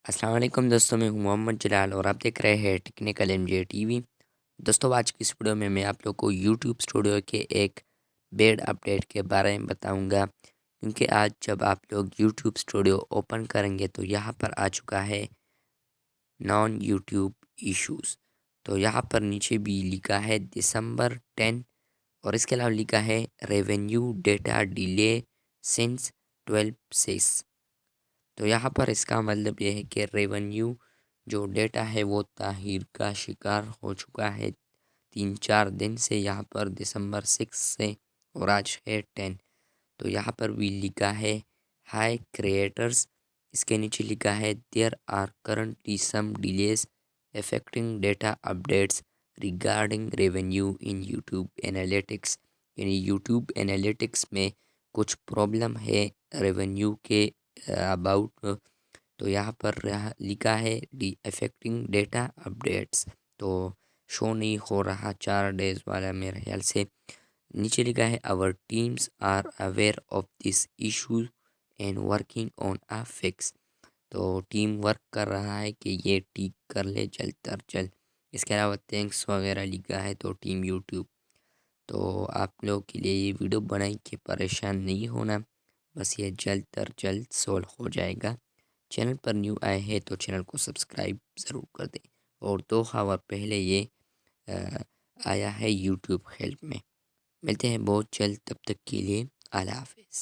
السلام علیکم دوستوں، میں ہوں محمد جلال اور آپ دیکھ رہے ہیں technical M J T V. دوستوں، آج کی اس ویڈیو میں آپ لوگ کو یوٹیوب اسٹوڈیو کے ایک بیڈ اپڈیٹ کے بارے میں بتاؤں گا، کیونکہ آج جب آپ لوگ یوٹیوب اسٹوڈیو اوپن کریں گے تو یہاں پر آ چکا ہے نان یوٹیوب ایشوز۔ تو یہاں پر نیچے بھی لکھا ہے دسمبر 10 اور اس کے علاوہ لکھا ہے ریونیو ڈیٹا ڈیلے سنس 12/6۔ تو یہاں پر اس کا مطلب یہ ہے کہ ریونیو جو ڈیٹا ہے وہ تاخیر کا شکار ہو چکا ہے 3-4 دن سے، یہاں پر دسمبر 6 سے، اور آج ہے 10۔ تو یہاں پر بھی لکھا ہے ہائی کریٹرز، اس کے نیچے لکھا ہے there are currently some delays affecting data updates regarding revenue in YouTube analytics, یعنی یوٹیوب انالیٹکس میں کچھ پرابلم ہے ریونیو کے اباؤٹ۔ تو یہاں پر لکھا ہے ڈی افیکٹنگ ڈیٹا اپڈیٹس، تو شو نہیں ہو رہا 4 ڈیز والا میرے خیال سے۔ نیچے لکھا ہے our teams are aware of this issue and working on a fix. تو ٹیم ورک کر رہا ہے کہ یہ ٹھیک کر لے جلد تر جلد۔ اس کے علاوہ تھینکس وغیرہ لکھا ہے، تو ٹیم یوٹیوب۔ تو آپ لوگ کے لیے یہ ویڈیو بنائی کہ پریشان نہیں ہونا، بس یہ جلد تر جلد سولو ہو جائے گا۔ چینل پر نیو آئے ہیں تو چینل کو سبسکرائب ضرور کر دیں، اور 2 ہور پہلے یہ آیا ہے یوٹیوب ہیلپ میں۔ ملتے ہیں بہت جلد، تب تک کے لیے اللہ حافظ۔